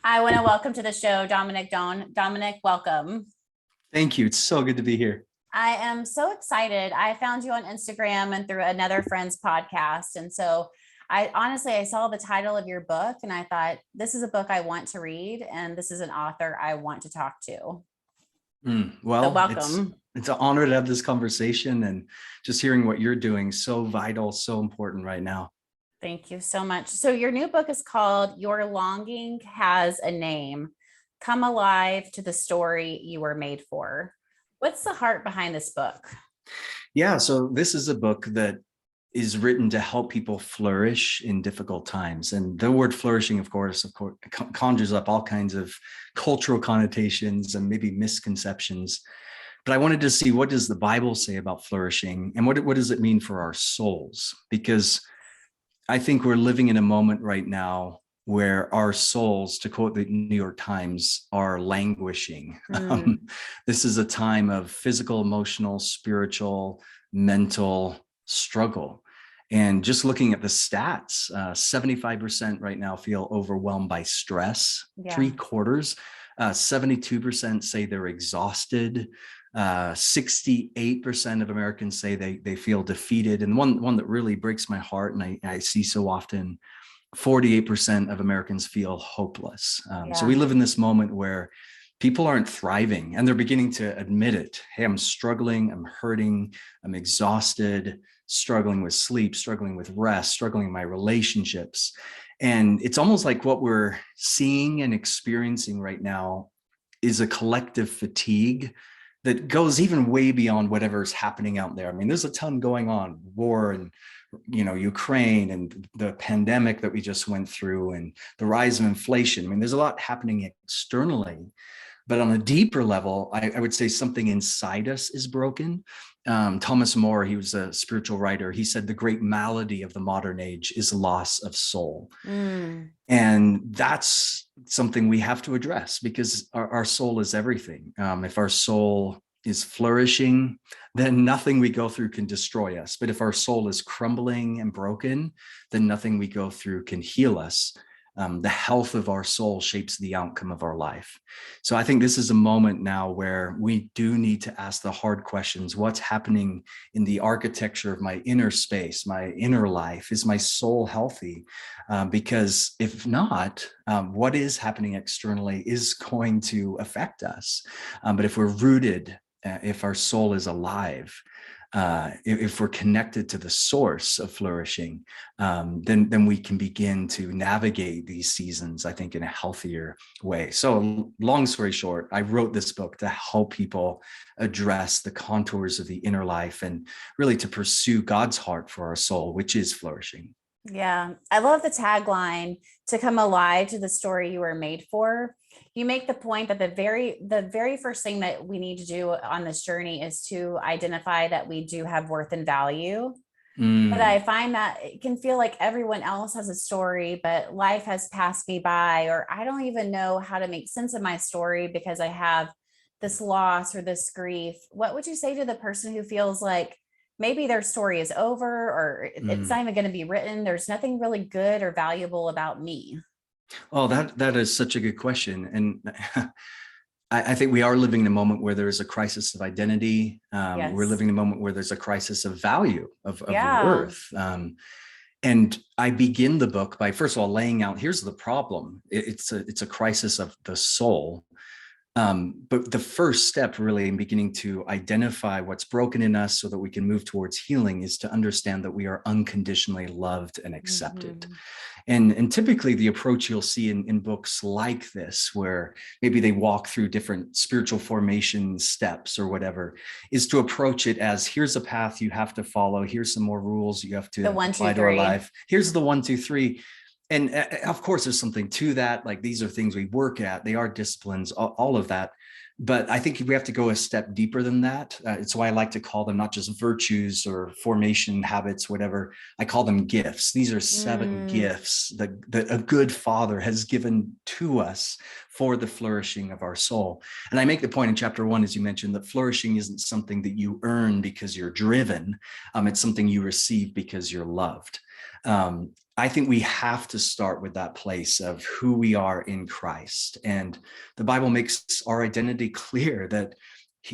I want to welcome to the show, Dominic Done. Dominic, welcome. Thank you. It's so good to be here. I am so excited. I found you on Instagram and through another friend's podcast. And so I saw the title of your book and I thought, this is a book I want to read. And this is an author I want to talk to. Well, so welcome. It's an honor to have this conversation, and just hearing what you're doing, so vital, so important right now. Thank you so much. So your new book is called Your Longing Has a Name. Come alive to the story you were made for. What's the heart behind this book? Yeah, so this is a book that is written to help people flourish in difficult times. And the word flourishing, of course, conjures up all kinds of cultural connotations and maybe misconceptions. But I wanted to see, what does the Bible say about flourishing, and what does it mean for our souls? Because I think we're living in a moment right now where our souls, to quote the New York Times, are languishing. This is a time of physical, emotional, spiritual, mental struggle. And just looking at the stats, 75% right now feel overwhelmed by stress. Yeah. 3/4, 72% say they're exhausted. 68% of Americans say they feel defeated. And one that really breaks my heart, and I see so often, 48% of Americans feel hopeless. So we live in this moment where people aren't thriving, and they're beginning to admit it. Hey, I'm struggling, I'm hurting, I'm exhausted, struggling with sleep, struggling with rest, struggling in my relationships. And it's almost like what we're seeing and experiencing right now is a collective fatigue that goes even way beyond whatever's happening out there. I mean, there's a ton going on, war and Ukraine, and the pandemic that we just went through, and the rise of inflation. I mean, there's a lot happening externally, but on a deeper level, I would say something inside us is broken. Thomas More, he was a spiritual writer. He said the great malady of the modern age is loss of soul. And that's something we have to address, because our soul is everything. If our soul is flourishing, then nothing we go through can destroy us. But if our soul is crumbling and broken, then nothing we go through can heal us. The health of our soul shapes the outcome of our life. So I think this is a moment now where we do need to ask the hard questions. What's happening in the architecture of my inner space, my inner life? Is my soul healthy? Because if not, what is happening externally is going to affect us. But if we're rooted, if our soul is alive, if we're connected to the source of flourishing, then we can begin to navigate these seasons, I think, in a healthier way. So long story short, I wrote this book to help people address the contours of the inner life, and really to pursue God's heart for our soul, which is flourishing. Yeah, I love the tagline, to come alive to the story you were made for. You make the point that the very first thing that we need to do on this journey is to identify that we do have worth and value. But I find that it can feel like everyone else has a story, but life has passed me by, or I don't even know how to make sense of my story because I have this loss or this grief. What would you say to the person who feels like maybe their story is over, or it's not even going to be written? There's nothing really good or valuable about me. Oh, that is such a good question. And I think we are living in a moment where there is a crisis of identity. Yes. We're living in a moment where there's a crisis of value, of worth. And I begin the book by, first of all, laying out, here's the problem. It's a crisis of the soul. But the first step really in beginning to identify what's broken in us so that we can move towards healing is to understand that we are unconditionally loved and accepted. And typically the approach you'll see in books like this, where maybe they walk through different spiritual formation steps or whatever, is to approach it as, here's a path you have to follow. Here's some more rules you have to apply to our life. Here's the 1, 2, 3. And of course, there's something to that. Like, these are things we work at. They are disciplines, all of that. But I think we have to go a step deeper than that. It's why I like to call them not just virtues or formation habits, whatever. I call them gifts. These are 7 gifts that a good father has given to us for the flourishing of our soul. And I make the point in chapter 1, as you mentioned, that flourishing isn't something that you earn because you're driven. It's something you receive because you're loved. I think we have to start with that place of who we are in Christ. And the Bible makes our identity clear that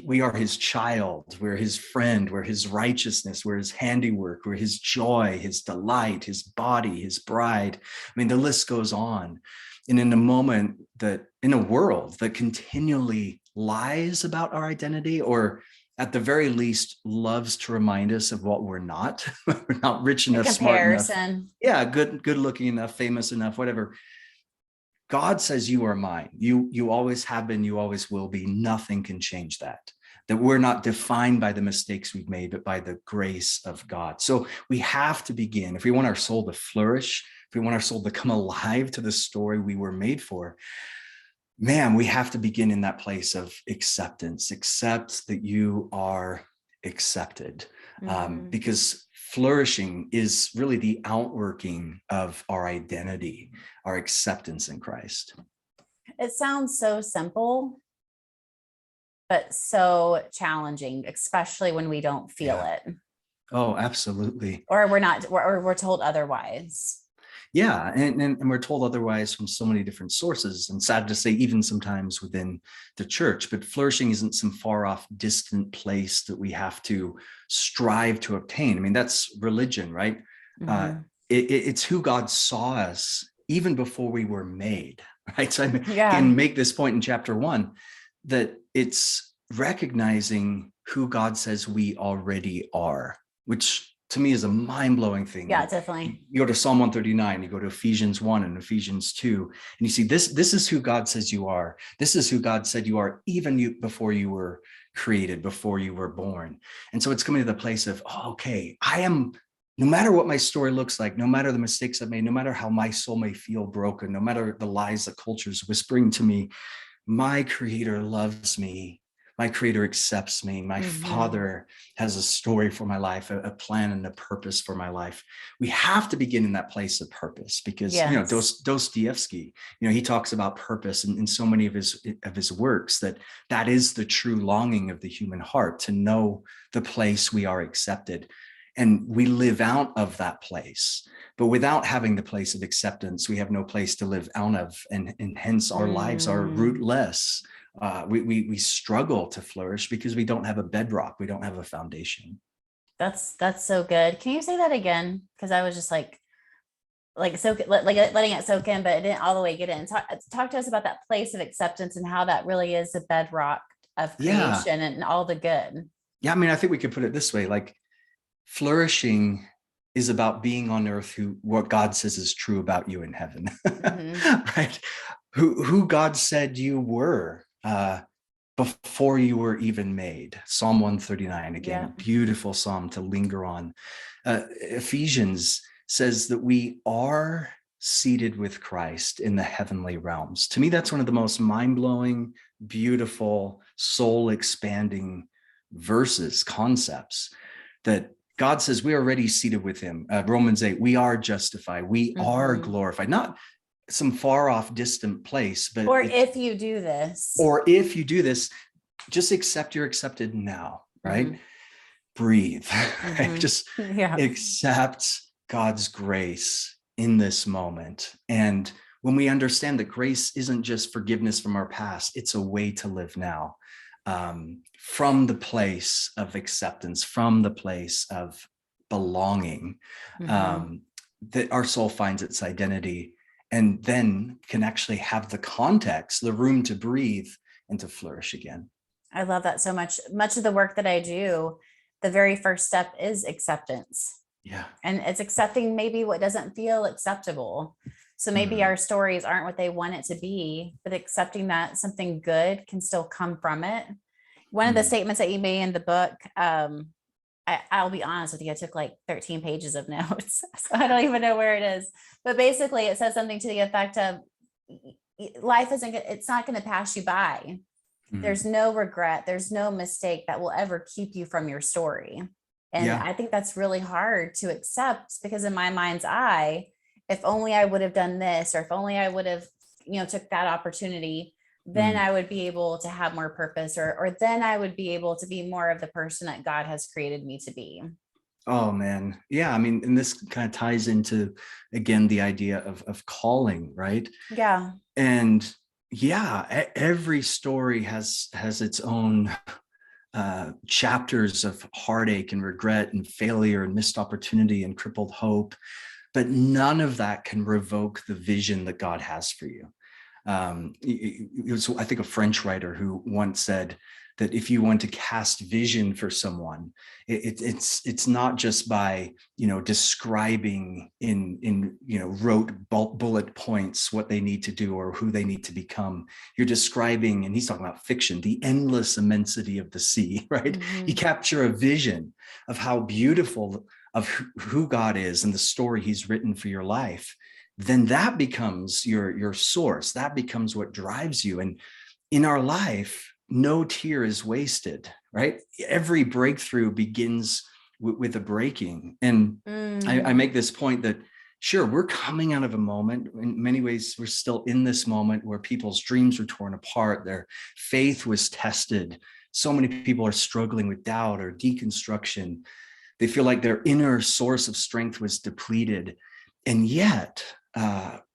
we are his child, we're his friend, we're his righteousness, we're his handiwork, we're his joy, his delight, his body, his bride. I mean, the list goes on. And in a world that continually lies about our identity, or at the very least loves to remind us of what we're not, we're not rich enough, smart enough, good looking enough, famous enough, whatever. God says you are mine. You always have been, you always will be. Nothing can change that. That we're not defined by the mistakes we've made, but by the grace of God. So we have to begin, if we want our soul to flourish, if we want our soul to come alive to the story we were made for, man, we have to begin in that place of acceptance. Accept that you are accepted, because flourishing is really the outworking of our identity, our acceptance in Christ. It sounds so simple, but so challenging, especially when we don't feel it. Oh, absolutely. Or we're told otherwise. Yeah, and we're told otherwise from so many different sources, and sad to say, even sometimes within the church. But flourishing isn't some far off, distant place that we have to strive to obtain. I mean, that's religion, right? It's who God saw us even before we were made, right? So I can make this point in chapter 1, that it's recognizing who God says we already are, which to me is a mind-blowing thing. Yeah, definitely. You go to Psalm 139, you go to Ephesians 1 and Ephesians 2, and you see this is who God says you are. This is who God said you are, even before you were created, before you were born. And so it's coming to the place of, okay, I am, no matter what my story looks like, no matter the mistakes I've made, no matter how my soul may feel broken, no matter the lies that culture is whispering to me, my Creator loves me. My Creator accepts me. My Father has a story for my life, a plan and a purpose for my life. We have to begin in that place of purpose, because Dostoevsky, he talks about purpose in so many of his works, that is the true longing of the human heart, to know the place we are accepted. And we live out of that place. But without having the place of acceptance, we have no place to live out of. And hence our lives are rootless. We struggle to flourish because we don't have a bedrock. We don't have a foundation. That's so good. Can you say that again? Because I was just like letting it soak in, but it didn't all the way get in. Talk to us about that place of acceptance and how that really is the bedrock of creation and all the good. Yeah, I mean, I think we could put it this way: like, flourishing is about being on earth what God says is true about you in heaven, right? Who God said you were before you were even made. Psalm 139, again, a beautiful psalm to linger on. Ephesians says that we are seated with Christ in the heavenly realms. To me, that's one of the most mind-blowing, beautiful, soul-expanding verses, concepts, that God says we are already seated with him. Romans 8, we are justified. We are glorified. Not some far off distant place, but if you do this, just accept you're accepted now, right? Breathe, right? Just accept God's grace in this moment. And when we understand that grace isn't just forgiveness from our past, it's a way to live now. From the place of acceptance, from the place of belonging, that our soul finds its identity, and then can actually have the context, the room to breathe and to flourish again. I love that so much. Much of the work that I do, the very first step is acceptance. Yeah. And it's accepting maybe what doesn't feel acceptable. So maybe our stories aren't what they want it to be, but accepting that something good can still come from it. One of the statements that you made in the book, I'll be honest with you, I took like 13 pages of notes, so I don't even know where it is. But basically it says something to the effect of, life it's not going to pass you by. There's no regret. There's no mistake that will ever keep you from your story. And I think that's really hard to accept, because in my mind's eye, if only I would have done this, or if only I would have, took that opportunity, then I would be able to have more purpose, or then I would be able to be more of the person that God has created me to be. Oh man. Yeah. I mean, and this kind of ties into, again, the idea of calling, right? Yeah. And yeah, every story has its own chapters of heartache and regret and failure and missed opportunity and crippled hope, but none of that can revoke the vision that God has for you. It was, I think, a French writer who once said that if you want to cast vision for someone, it's not just by, describing in rote bullet points what they need to do or who they need to become. You're describing, and he's talking about fiction, the endless immensity of the sea, right? Mm-hmm. You capture a vision of how beautiful, of who God is and the story he's written for your life. Then that becomes your source. That becomes what drives you. And in our life, no tear is wasted, right? Every breakthrough begins with a breaking. And I make this point that, sure, we're coming out of a moment. In many ways, we're still in this moment where people's dreams were torn apart. Their faith was tested. So many people are struggling with doubt or deconstruction. They feel like their inner source of strength was depleted. And yet,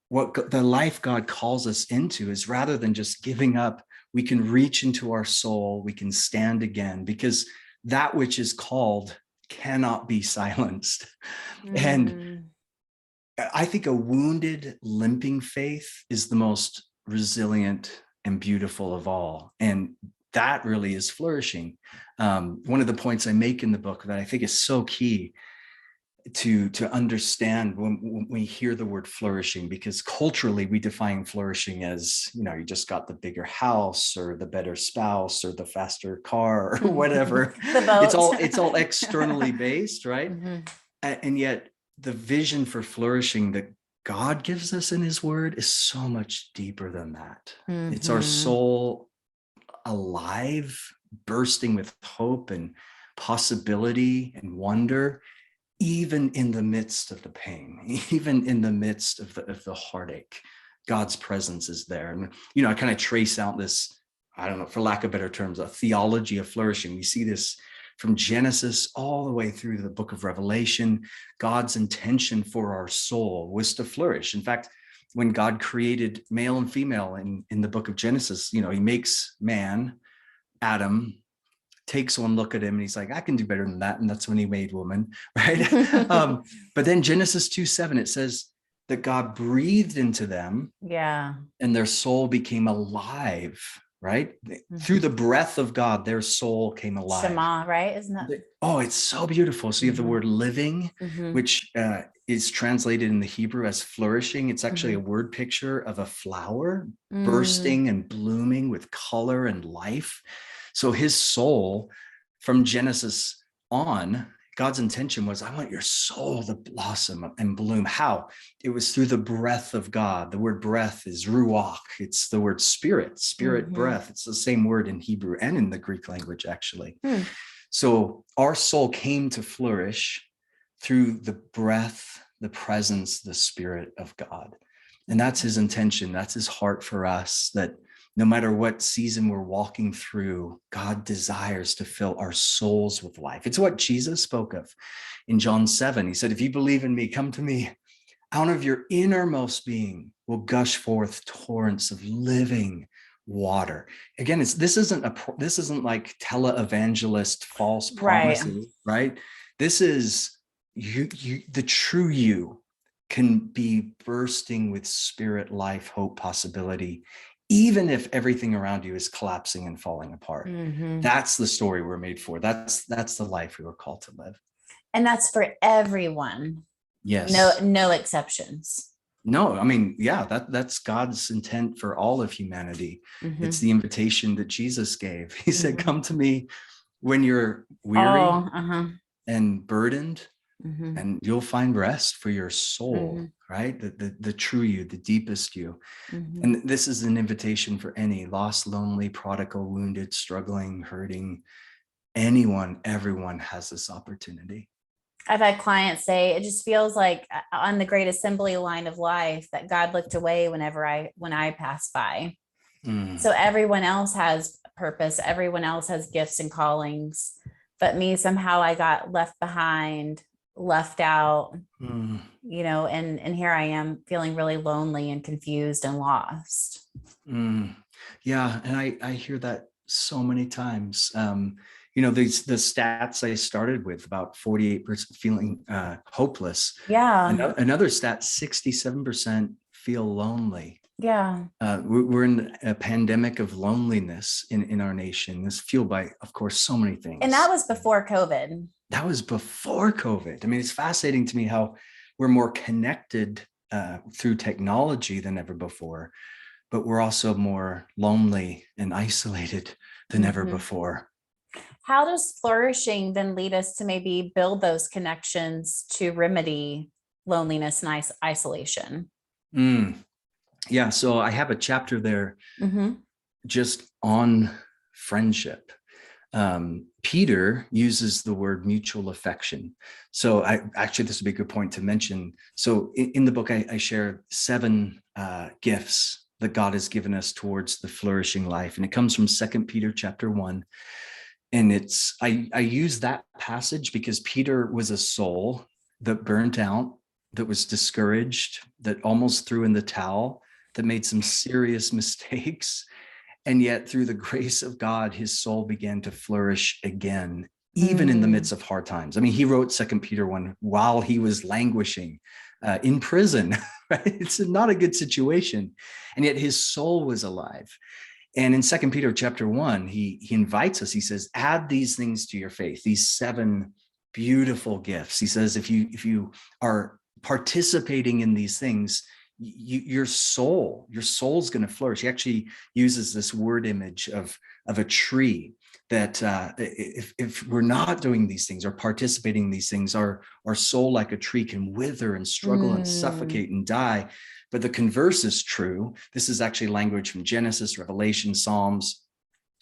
what the life God calls us into is, rather than just giving up, we can reach into our soul, we can stand again, because that which is called cannot be silenced. And I think a wounded, limping faith is the most resilient and beautiful of all. And that really is flourishing. One of the points I make in the book that I think is so key to understand when we hear the word flourishing, because culturally we define flourishing as, you just got the bigger house or the better spouse or the faster car or whatever. It's all externally based, right? And yet the vision for flourishing that God gives us in his word is so much deeper than that. It's our soul alive, bursting with hope and possibility and wonder, even in the midst of the pain, even in the midst of the heartache. God's presence is there. And, I kind of trace out this, I don't know, for lack of better terms, a theology of flourishing. We see this from Genesis all the way through the book of Revelation. God's intention for our soul was to flourish. In fact, when God created male and female in the book of Genesis, he makes man, Adam, takes one look at him and he's like, I can do better than that. And that's when he made woman, right? But then Genesis 2:7, it says that God breathed into them. Yeah. And their soul became alive, right? Through the breath of God, their soul came alive. Shema, right? Isn't that? Oh, it's so beautiful. So you have the word living, which is translated in the Hebrew as flourishing. It's actually a word picture of a flower bursting and blooming with color and life. So his soul, from Genesis on, God's intention was, I want your soul to blossom and bloom. How? It was through the breath of God. The word breath is ruach. It's the word spirit, breath. It's the same word in Hebrew and in the Greek language, actually. So our soul came to flourish through the breath, the presence, the spirit of God. And that's his intention. That's his heart for us, that no matter what season we're walking through, God desires to fill our souls with life. It's what Jesus spoke of in John 7. He said, if you believe in me, come to me. Out of your innermost being will gush forth torrents of living water. Again, this isn't like televangelist false promises, right? This is you, the true you can be bursting with spirit, life, hope, possibility, even if everything around you is collapsing and falling apart. That's the story we're made for. That's the life we were called to live. And that's for everyone. Yes. No exceptions. No, I mean, yeah, that's God's intent for all of humanity. It's the invitation that Jesus gave. He said, come to me when you're weary and burdened, and you'll find rest for your soul, right? The true you, the deepest you. And this is an invitation for any lost, lonely, prodigal, wounded, struggling, hurting, everyone has this opportunity. I've had clients say, it just feels like on the great assembly line of life that God looked away when I passed by. So everyone else has purpose. Everyone else has gifts and callings. but me, somehow I got left behind, left out, Mm. and here I am feeling really lonely and confused and lost. Yeah. And I hear that so many times. The stats I started with, about 48% feeling hopeless. Yeah. Another stat, 67% feel lonely. Yeah. We're in a pandemic of loneliness in our nation. This fueled by, of course, so many things. And that was before COVID. That was before COVID. I mean, it's fascinating to me how we're more connected through technology than ever before, but we're also more lonely and isolated than ever before. How does flourishing then lead us to maybe build those connections to remedy loneliness and isolation? Yeah, so I have a chapter there just on friendship. Peter uses the word mutual affection. So this would be a good point to mention. So in the book, I share 7 gifts that God has given us towards the flourishing life. And it comes from 2 Peter chapter 1. And I use that passage because Peter was a soul that burnt out, that was discouraged, that almost threw in the towel, that made some serious mistakes. And yet through the grace of God, his soul began to flourish again, even in the midst of hard times. I mean, he wrote 2 Peter 1 while he was languishing in prison, right? It's not a good situation. And yet his soul was alive. And in 2 Peter chapter 1, he invites us, he says, add these things to your faith, these 7 beautiful gifts. He says, if you are participating in these things, your soul's going to flourish. He actually uses this word image of a tree that if we're not doing these things or participating in these things, our soul, like a tree, can wither and struggle and suffocate and die. But the converse is true. This is actually language from Genesis, Revelation, Psalms,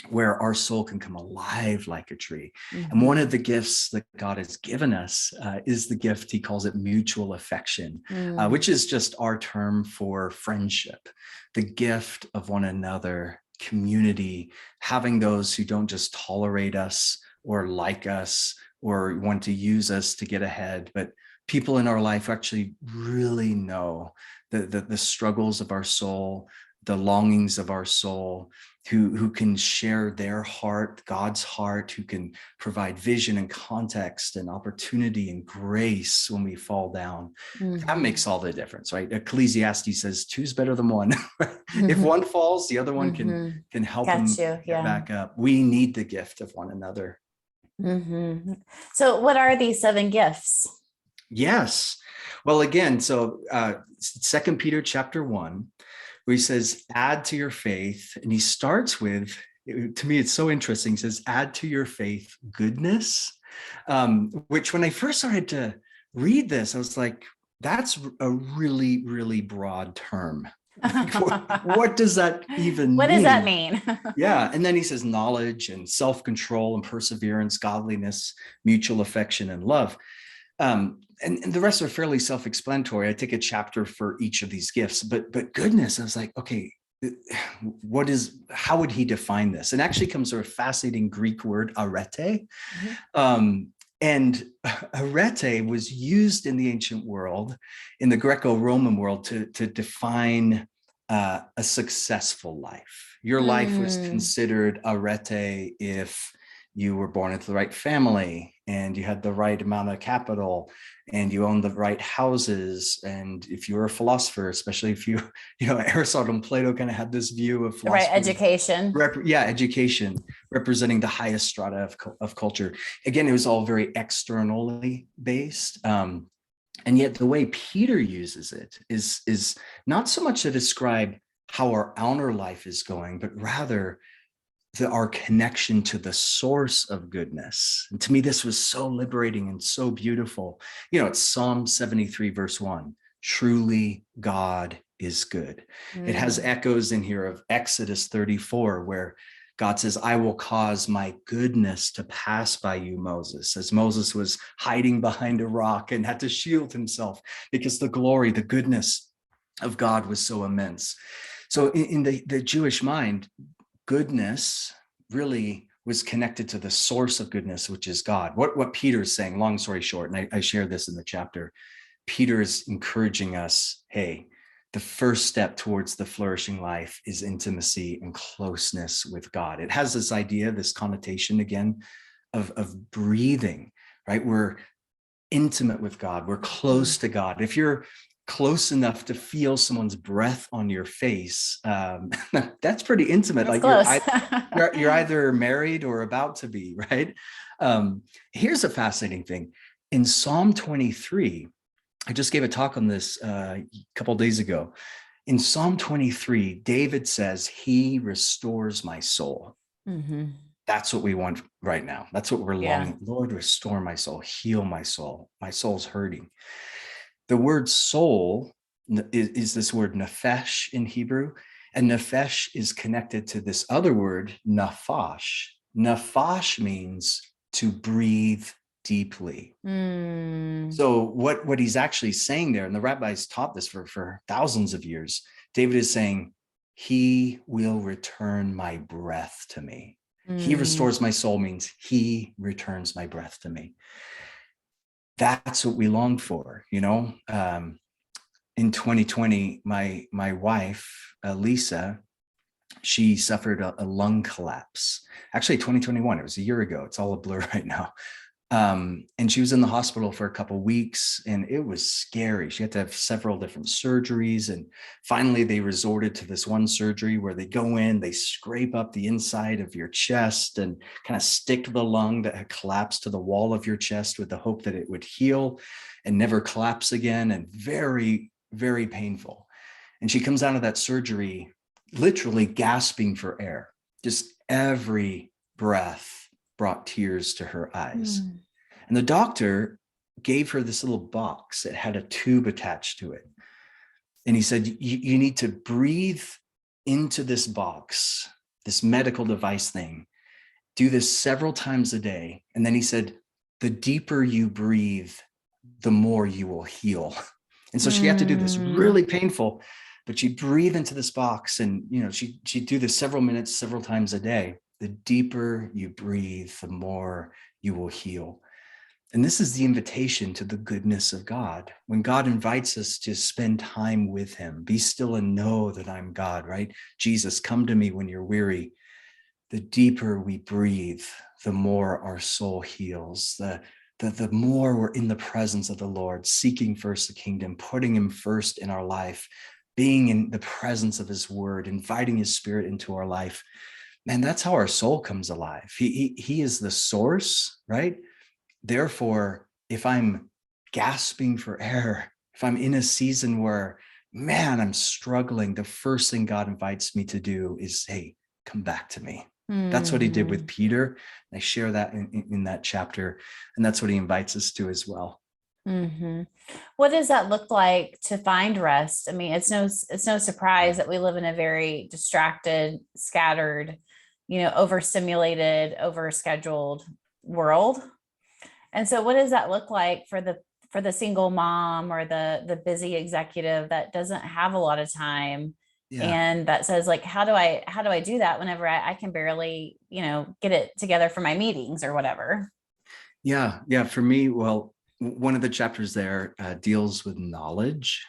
where our soul can come alive like a tree. And one of the gifts that God has given us is the gift, he calls it mutual affection, which is just our term for friendship, the gift of one another, community, having those who don't just tolerate us or like us or want to use us to get ahead, but people in our life actually really know the struggles of our soul, the longings of our soul, who can share their heart, God's heart, who can provide vision and context and opportunity and grace when we fall down. That makes all the difference, right? Ecclesiastes says 2's better than 1. If one falls, the other one can help him get back up. We need the gift of one another. So what are these 7 gifts? Yes. Well, again, so 2 Peter chapter 1, where he says, add to your faith. And he starts with, to me, it's so interesting. He says, add to your faith goodness, which when I first started to read this, I was like, that's a really, really broad term. What does that even mean? What does that mean? Yeah. And then he says knowledge and self-control and perseverance, godliness, mutual affection, and love. And the rest are fairly self-explanatory. I take a chapter for each of these gifts, but goodness, I was like, okay, how would he define this? And actually comes from a fascinating Greek word, arete. And arete was used in the ancient world, in the Greco-Roman world, to define a successful life. Your life was considered arete if you were born into the right family and you had the right amount of capital and you owned the right houses. And if you were a philosopher, especially if Aristotle and Plato kind of had this view of philosophy. Right, education. Education representing the highest strata of culture. Again, it was all very externally based. And yet the way Peter uses it is not so much to describe how our outer life is going, but rather our connection to the source of goodness. And to me, this was so liberating and so beautiful. It's Psalm 73, verse 1. Truly, God is good. It has echoes in here of Exodus 34, where God says, I will cause my goodness to pass by you, Moses, as Moses was hiding behind a rock and had to shield himself because the glory, the goodness of God was so immense. So in the Jewish mind, goodness really was connected to the source of goodness, which is God. What Peter's saying, long story short, and I share this in the chapter, Peter is encouraging us, hey, the first step towards the flourishing life is intimacy and closeness with God. It has this idea, this connotation again of breathing, right? We're intimate with God. We're close to God. If you're close enough to feel someone's breath on your face, that's pretty intimate. That's Like close. you're either married or about to be, right? Here's a fascinating thing. In Psalm 23, I just gave a talk on this a couple of days ago. In Psalm 23, David says, he restores my soul. Mm-hmm. That's what we want right now. That's what we're longing. Lord, restore my soul, heal my soul. My soul's hurting. The word soul is this word nephesh in Hebrew, and nephesh is connected to this other word, naphash. Naphash means to breathe deeply. So what he's actually saying there, and the rabbis taught this for thousands of years, David is saying, he will return my breath to me. He restores my soul means he returns my breath to me. That's what we long for, you know. In 2020, my wife, Elyssa, she suffered a lung collapse. Actually, 2021, it was a year ago. It's all a blur right now. And she was in the hospital for a couple of weeks, and it was scary. She had to have several different surgeries. And finally, they resorted to this one surgery where they go in, they scrape up the inside of your chest and kind of stick the lung that had collapsed to the wall of your chest with the hope that it would heal and never collapse again. And very, very painful. And she comes out of that surgery literally gasping for air. Just every breath brought tears to her eyes. And the doctor gave her this little box that had a tube attached to it. And he said, you need to breathe into this box, this medical device thing. Do this several times a day. And then he said, the deeper you breathe, the more you will heal. And so she had to do this really painful, but she'd breathe into this box, and she'd do this several minutes, several times a day. The deeper you breathe, the more you will heal. And this is the invitation to the goodness of God. When God invites us to spend time with him, be still and know that I'm God, right? Jesus, come to me when you're weary. The deeper we breathe, the more our soul heals. The more we're in the presence of the Lord, seeking first the kingdom, putting him first in our life, being in the presence of his word, inviting his spirit into our life. Man, that's how our soul comes alive. He is the source, right? Therefore, if I'm gasping for air, if I'm in a season where, man, I'm struggling, the first thing God invites me to do is, hey, come back to me. That's what he did with Peter. I share that in that chapter. And that's what he invites us to as well. What does that look like to find rest? I mean, it's no surprise that we live in a very distracted, scattered, overstimulated, overscheduled world. And so what does that look like for the single mom or the busy executive that doesn't have a lot of time? And that says, like, how do I do that whenever I can barely, get it together for my meetings or whatever? Yeah. For me, well, one of the chapters there deals with knowledge.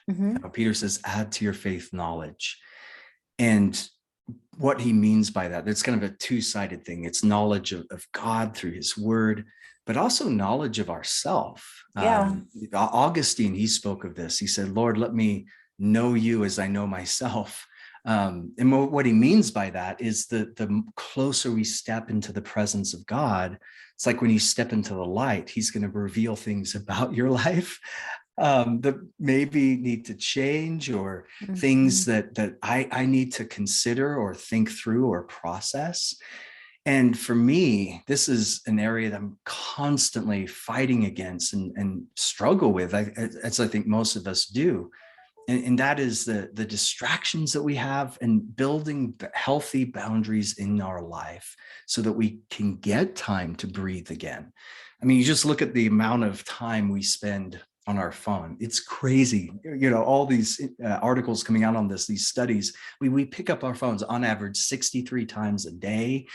Peter says, add to your faith knowledge. And what he means by that, it's kind of a two-sided thing. It's knowledge of God through his word, but also knowledge of ourself. Augustine, he spoke of this. He said, Lord, let me know you as I know myself. And what he means by that is the closer we step into the presence of God, it's like when you step into the light, he's going to reveal things about your life that maybe need to change, or things that I need to consider or think through or process. And for me, this is an area that I'm constantly fighting against and struggle with, as I think most of us do. And that is the distractions that we have, and building healthy boundaries in our life so that we can get time to breathe again. I mean, you just look at the amount of time we spend on our phone. It's crazy. All these articles coming out on this, these studies, we pick up our phones on average 63 times a day.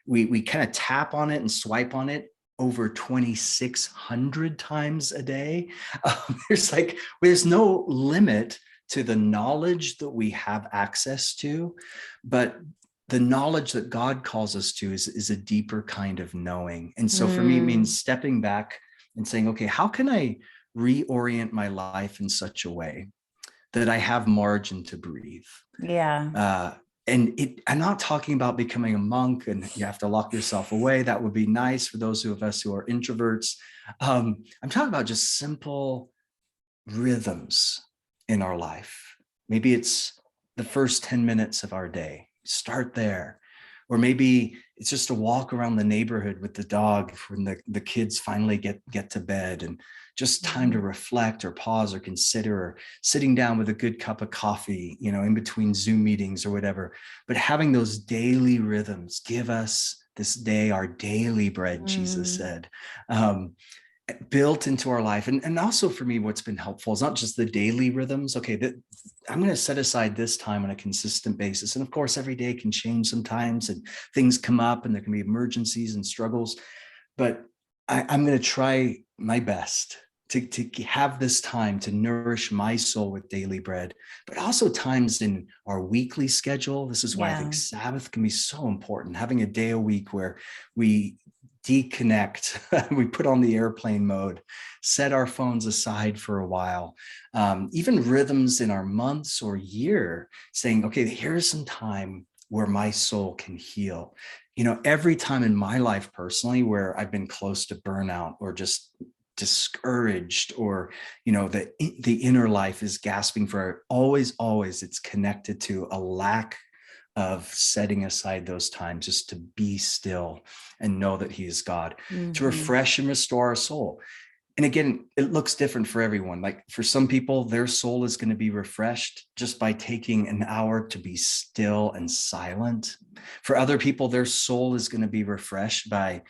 we kind of tap on it and swipe on it over 2,600 times a day. There's no limit to the knowledge that we have access to, but the knowledge that God calls us to is a deeper kind of knowing. And so for me, it means stepping back and saying, okay, how can I reorient my life in such a way that I have margin to breathe? Yeah. I'm not talking about becoming a monk and you have to lock yourself away. That would be nice for those of us who are introverts. I'm talking about just simple rhythms in our life. Maybe it's the first 10 minutes of our day. Start there. Or maybe it's just a walk around the neighborhood with the dog when the kids finally get to bed, and just time to reflect or pause or consider, or sitting down with a good cup of coffee, in between Zoom meetings or whatever. But having those daily rhythms, give us this day our daily bread, Jesus said, built into our life. And also for me, what's been helpful is not just the daily rhythms. Okay, I'm going to set aside this time on a consistent basis. And of course, every day can change sometimes and things come up and there can be emergencies and struggles. But I'm going to try my best to have this time to nourish my soul with daily bread, but also times in our weekly schedule. This is why I think Sabbath can be so important. Having a day a week where we deconnect, we put on the airplane mode, set our phones aside for a while, even rhythms in our months or year, saying, okay, here's some time where my soul can heal. Every time in my life personally where I've been close to burnout or just discouraged, or the inner life is gasping for always it's connected to a lack of setting aside those times just to be still and know that he is God, to refresh and restore our soul. And again, it looks different for everyone. Like for some people, their soul is going to be refreshed just by taking an hour to be still and silent. For other people, their soul is going to be refreshed by,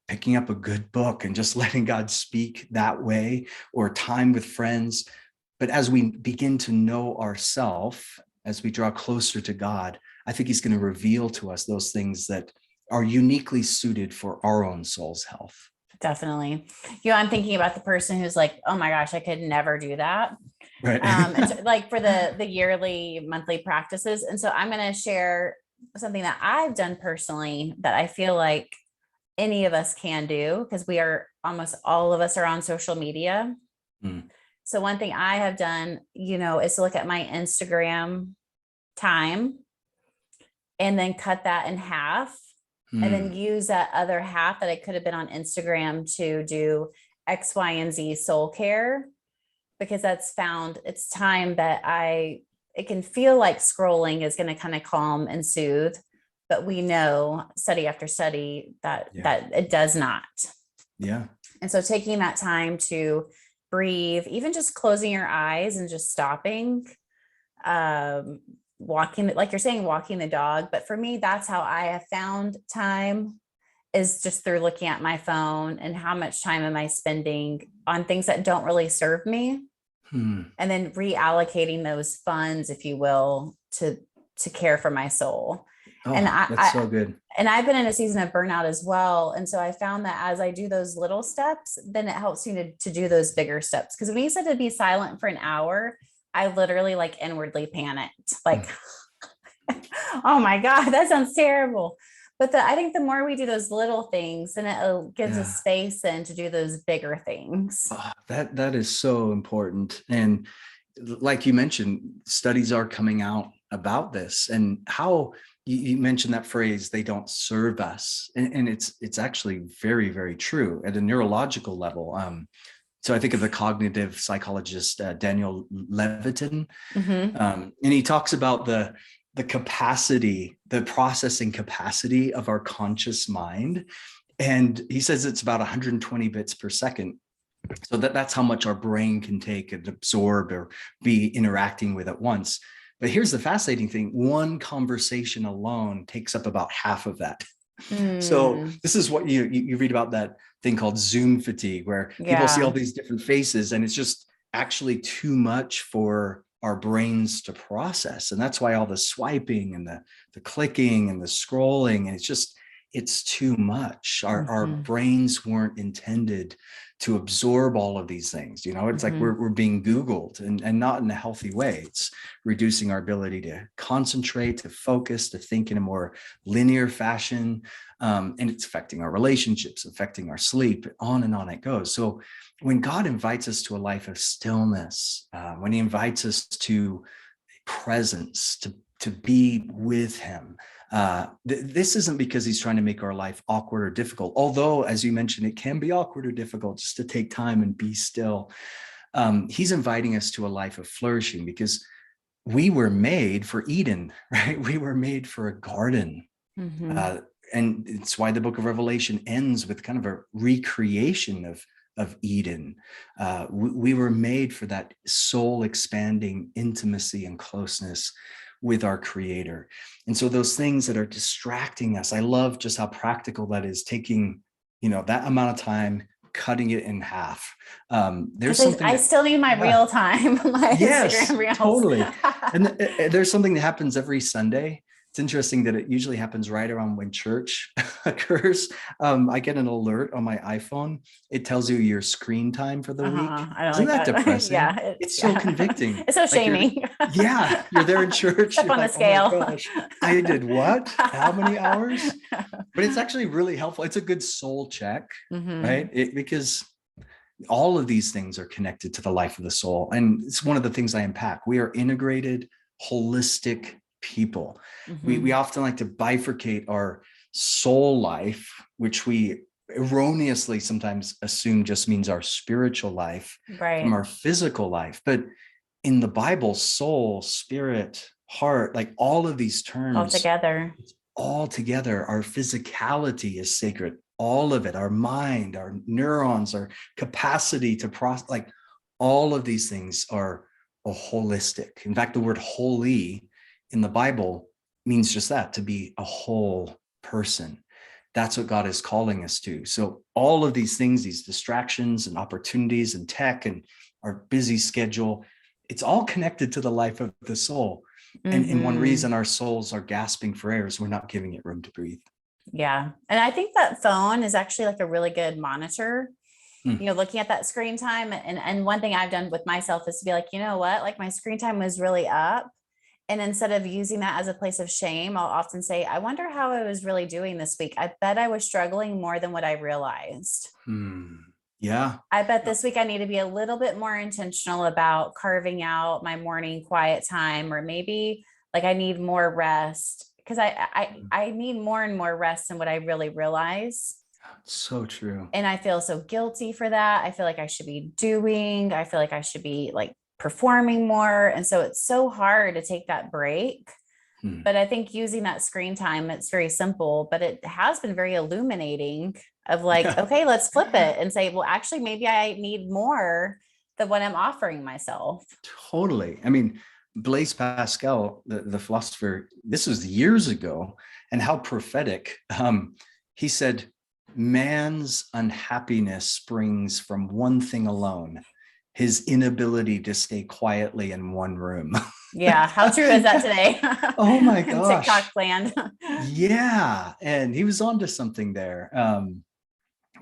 picking up a good book and just letting God speak that way, or time with friends. But as we begin to know ourselves, as we draw closer to God, I think he's going to reveal to us those things that are uniquely suited for our own soul's health. Definitely. I'm thinking about the person who's like, oh my gosh, I could never do that. Right. It's like for the yearly, monthly practices. And so I'm going to share something that I've done personally that I feel like any of us can do, because almost all of us are on social media. So one thing I have done, is to look at my Instagram time and then cut that in half. And then use that other half that I could have been on Instagram to do X, Y, and Z soul care, because it's time that it can feel like scrolling is going to kind of calm and soothe, but we know study after study that it does not. Yeah. And so taking that time to breathe, even just closing your eyes and just stopping, walking, like you're saying, walking the dog. But for me, that's how I have found time, is just through looking at my phone and how much time am I spending on things that don't really serve me. And then reallocating those funds, if you will, to care for my soul. Oh, and that's so good. And I've been in a season of burnout as well. And so I found that as I do those little steps, then it helps me to do those bigger steps. Because when you said to be silent for an hour, I literally inwardly panicked, oh my God, that sounds terrible. But I think the more we do those little things, then it gives us space then to do those bigger things. Oh, that is so important. And like you mentioned, studies are coming out about this, and how you mentioned that phrase, they don't serve us. And it's actually very, very true at a neurological level. So I think of the cognitive psychologist, Daniel Levitin, and he talks about the capacity, the processing capacity of our conscious mind. And he says it's about 120 bits per second. So that's how much our brain can take and absorb or be interacting with at once. But here's the fascinating thing. One conversation alone takes up about half of that. So this is what you read about, that thing called Zoom fatigue, where people see all these different faces and it's just actually too much for our brains to process. And that's why all the swiping and the clicking and the scrolling, and it's too much. Our Mhm. brains weren't intended to absorb all of these things. It's like we're being Googled, and not in a healthy way. It's reducing our ability to concentrate, to focus, to think in a more linear fashion. And it's affecting our relationships, affecting our sleep, on and on it goes. So when God invites us to a life of stillness, when he invites us to presence, to be with him, this isn't because he's trying to make our life awkward or difficult, although, as you mentioned, it can be awkward or difficult just to take time and be still. He's inviting us to a life of flourishing, because we were made for Eden, right? We were made for a garden. And it's why the book of Revelation ends with kind of a recreation of Eden. We were made for that soul expanding intimacy and closeness with our Creator. And so those things that are distracting us, I love just how practical that is, taking, that amount of time, cutting it in half. There's something I still need my real time, my yes, Instagram reels. totally. And there's something that happens every Sunday. It's interesting that it usually happens right around when church occurs. I get an alert on my iPhone. It tells you your screen time for the week. I don't Isn't like that depressing? Yeah, it's so convicting. It's so shaming. You're there in church. Step you're on the like, scale. oh my gosh, I did what? How many hours? But it's actually really helpful. It's a good soul check, right? Because all of these things are connected to the life of the soul. And it's one of the things I unpack. We are integrated, holistic people. We often like to bifurcate our soul life, which we erroneously sometimes assume just means our spiritual life, right, from our physical life. But in the Bible, soul, spirit, heart, like all of these terms all together, our physicality is sacred. All of it, our mind, our neurons, our capacity to process, like all of these things are holistic. In fact, the word holy in the Bible means just that, to be a whole person. That's what God is calling us to. So all of these things, these distractions and opportunities and tech and our busy schedule, it's all connected to the life of the soul. And one reason our souls are gasping for air is we're not giving it room to breathe. Yeah. And I think that phone is actually like a really good monitor, looking at that screen time. And one thing I've done with myself is to be like, you know what, like my screen time was really up. And instead of using that as a place of shame, I'll often say, I wonder how I was really doing this week. I bet I was struggling more than what I realized. Yeah. I bet this week I need to be a little bit more intentional about carving out my morning quiet time, or maybe like I need more rest, because I need more and more rest than what I really realize. So true. And I feel so guilty for that. I feel like I should be doing, I feel like I should be like performing more. And so it's so hard to take that break. But I think using that screen time, it's very simple, but it has been very illuminating of like, okay, let's flip it and say, well, actually, maybe I need more than what I'm offering myself. Totally. I mean, Blaise Pascal, the philosopher, this was years ago, and how prophetic. He said, man's unhappiness springs from one thing alone: his inability to stay quietly in one room. Yeah. How true is that today? Oh my gosh. TikTok land. Yeah. And he was onto something there.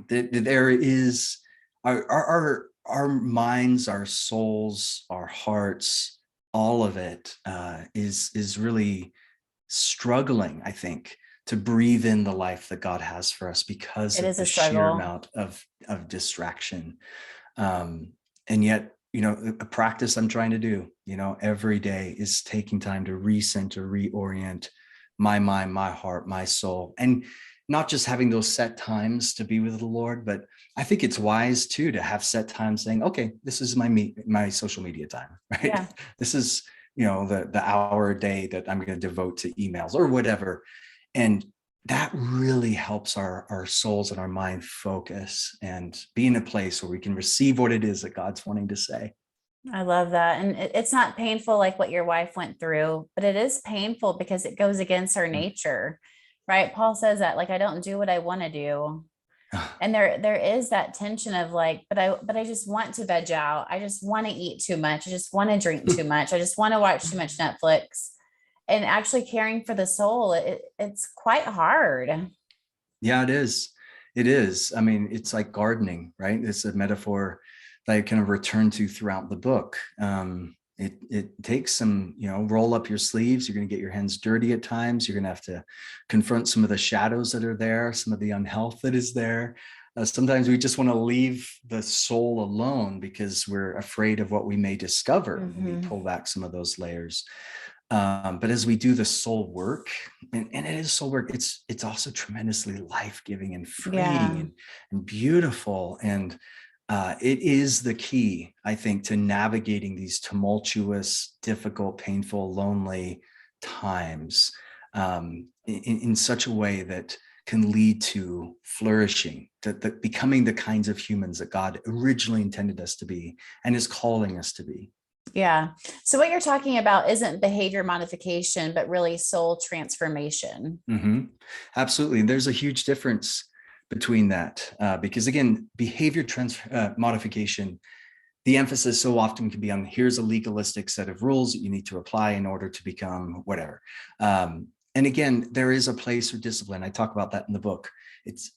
There is our minds, our souls, our hearts, all of it is really struggling, I think, to breathe in the life that God has for us because of the sheer amount of distraction. And yet, a practice I'm trying to do, every day is taking time to recenter, reorient my mind, my heart, my soul, and not just having those set times to be with the Lord, but I think it's wise too to have set times saying, okay, this is my social media time, right? Yeah. This is, the hour a day that I'm going to devote to emails or whatever. And that really helps our souls and our mind focus and be in a place where we can receive what it is that God's wanting to say. I love that. And it's not painful like what your wife went through, but it is painful because it goes against our nature, right? Paul says that, like, I don't do what I want to do. And there is that tension of like, but I just want to veg out. I just want to eat too much. I just want to drink too much. I just want to watch too much Netflix. And actually caring for the soul, it's quite hard. Yeah, it is. It is. I mean, it's like gardening, right? It's a metaphor that I kind of return to throughout the book. It takes some, roll up your sleeves. You're going to get your hands dirty at times. You're going to have to confront some of the shadows that are there, some of the unhealth that is there. Sometimes we just want to leave the soul alone because we're afraid of what we may discover when we pull back some of those layers. But as we do the soul work, and it is soul work, it's also tremendously life-giving and freeing and beautiful. And it is the key, I think, to navigating these tumultuous, difficult, painful, lonely times in such a way that can lead to flourishing, to becoming the kinds of humans that God originally intended us to be and is calling us to be. Yeah. So what you're talking about isn't behavior modification, but really soul transformation. Mm-hmm. Absolutely. And there's a huge difference between that because, again, behavior modification, the emphasis so often can be on here's a legalistic set of rules that you need to apply in order to become whatever. And again, there is a place for discipline. I talk about that in the book.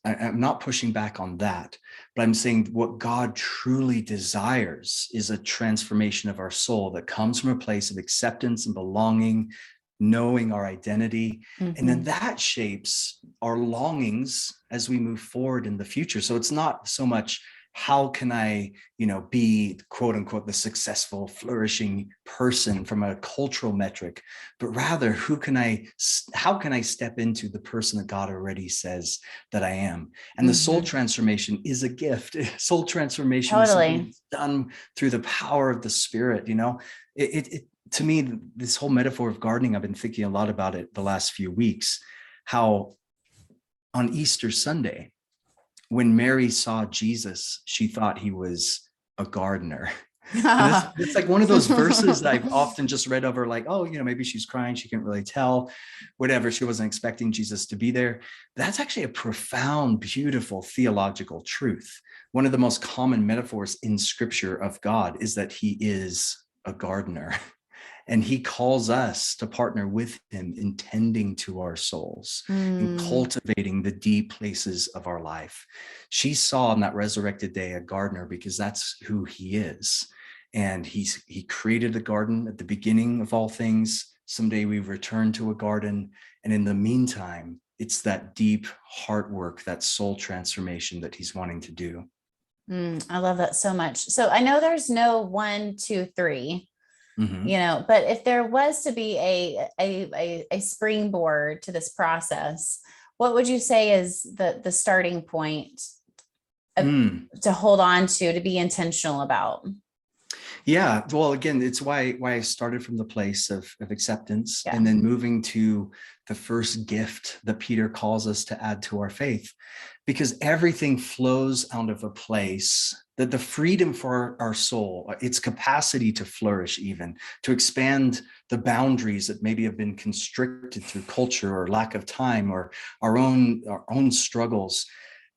I'm not pushing back on that, but I'm saying what God truly desires is a transformation of our soul that comes from a place of acceptance and belonging, knowing our identity. And then that shapes our longings as we move forward in the future. So it's not so much how can I, be quote unquote the successful, flourishing person from a cultural metric, but rather how can I step into the person that God already says that I am? And the soul transformation is a gift. Soul transformation is something that's done through the power of the Spirit. To me, this whole metaphor of gardening, I've been thinking a lot about it the last few weeks, how on Easter Sunday, when Mary saw Jesus, she thought he was a gardener. And it's like one of those verses that I've often just read over, like, oh, maybe she's crying. She can't really tell, whatever. She wasn't expecting Jesus to be there. That's actually a profound, beautiful theological truth. One of the most common metaphors in Scripture of God is that he is a gardener. And he calls us to partner with him in tending to our souls, in cultivating the deep places of our life. She saw on that resurrected day a gardener because that's who he is. And he created a garden at the beginning of all things. Someday we return to a garden. And in the meantime, it's that deep heart work, that soul transformation that he's wanting to do. I love that so much. So I know there's no 1, 2, 3. But if there was to be a springboard to this process, what would you say is the starting point to hold on to be intentional about? Yeah, well, again, it's why I started from the place of acceptance and then moving to the first gift that Peter calls us to add to our faith, because everything flows out of a place that the freedom for our soul, its capacity to flourish, even to expand the boundaries that maybe have been constricted through culture or lack of time or our own struggles,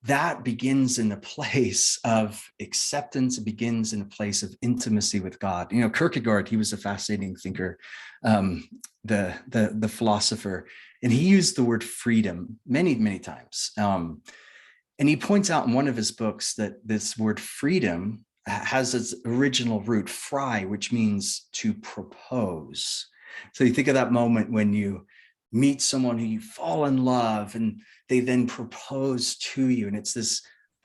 that begins in a place of acceptance. It begins in a place of intimacy with God. Kierkegaard, he was a fascinating thinker, the philosopher, and he used the word freedom many, many times. And he points out in one of his books that this word freedom has its original root, fry, which means to propose. So you think of that moment when you meet someone who you fall in love and they then propose to you. And it's this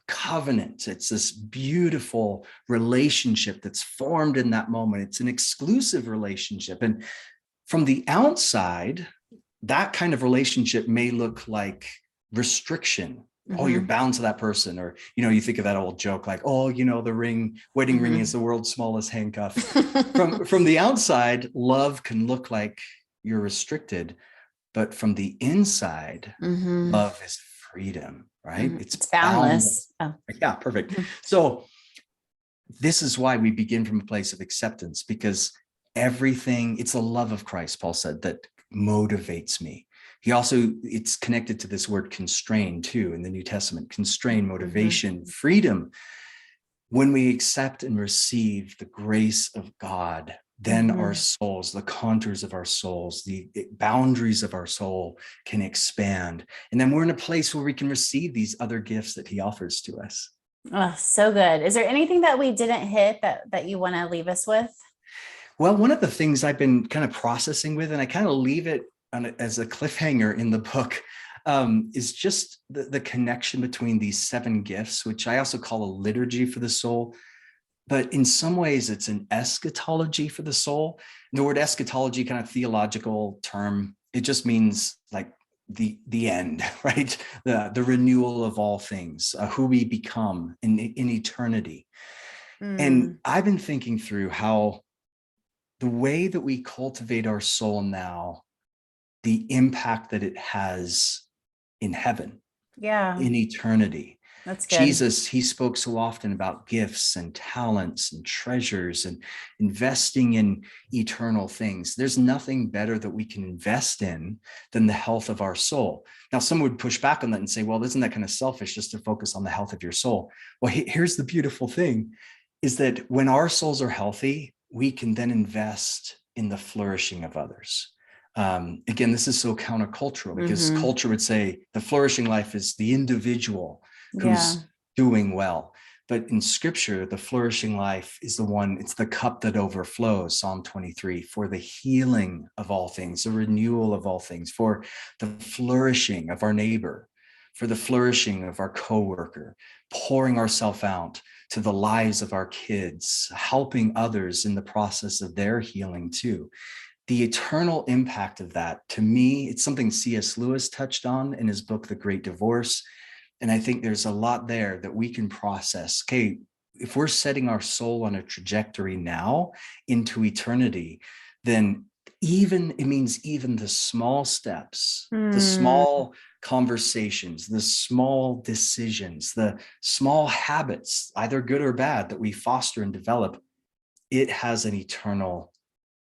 covenant. It's this beautiful relationship that's formed in that moment. It's an exclusive relationship. And from the outside, that kind of relationship may look like restriction. Oh, you're bound to that person. Or, you think of that old joke like, oh, the wedding ring is the world's smallest handcuff. From the outside, love can look like you're restricted. But from the inside, love is freedom, right? It's boundless. Oh. Yeah, perfect. So this is why we begin from a place of acceptance, because it's the love of Christ, Paul said, that motivates me. It's connected to this word constrain too in the New Testament, constrain, motivation, freedom. When we accept and receive the grace of God, then our souls, the contours of our souls, the boundaries of our soul can expand. And then we're in a place where we can receive these other gifts that he offers to us. Oh, so good. Is there anything that we didn't hit that you want to leave us with? Well, one of the things I've been kind of processing with, and I kind of leave it as a cliffhanger in the book, is just the connection between these 7 gifts, which I also call a liturgy for the soul. But in some ways, it's an eschatology for the soul. The word eschatology, kind of theological term, it just means like the end, right? The renewal of all things, who we become in eternity. And I've been thinking through how the way that we cultivate our soul now, the impact that it has in heaven, in eternity. That's good. Jesus, he spoke so often about gifts and talents and treasures and investing in eternal things. There's nothing better that we can invest in than the health of our soul. Now, some would push back on that and say, well, isn't that kind of selfish just to focus on the health of your soul? Well, here's the beautiful thing, is that when our souls are healthy, we can then invest in the flourishing of others. Again, this is so countercultural, because culture would say the flourishing life is the individual who's doing well. But in scripture, the flourishing life is the one, it's the cup that overflows, Psalm 23, for the healing of all things, the renewal of all things, for the flourishing of our neighbor, for the flourishing of our coworker, pouring ourselves out to the lives of our kids, helping others in the process of their healing too. The eternal impact of that, to me, it's something C.S. Lewis touched on in his book, The Great Divorce. And I think there's a lot there that we can process. Okay, if we're setting our soul on a trajectory now into eternity, then it means even the small steps, the small conversations, the small decisions, the small habits, either good or bad, that we foster and develop, it has an eternal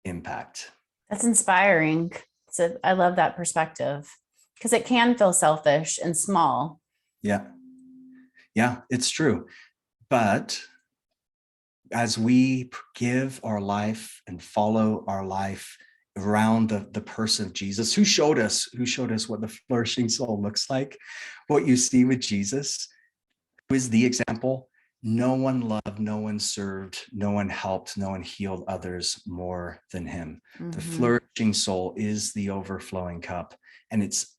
impact. That's inspiring. So I love that perspective, because it can feel selfish and small. Yeah, it's true. But as we give our life and follow our life around the person of Jesus, who showed us what the flourishing soul looks like, what you see with Jesus, who is the example. No one loved, no one served, no one helped, no one healed others more than him. The flourishing soul is the overflowing cup, and it's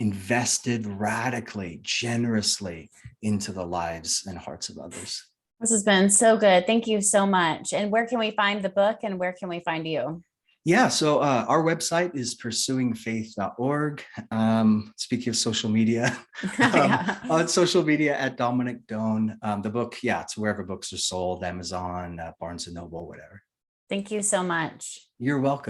invested radically, generously into the lives and hearts of others. This has been so good. Thank you so much. And where can we find the book, and where can we find you? Yeah, so our website is pursuingfaith.org. Speaking of social media, on social media at Dominic Done. The book, it's wherever books are sold, Amazon, Barnes & Noble, whatever. Thank you so much. You're welcome.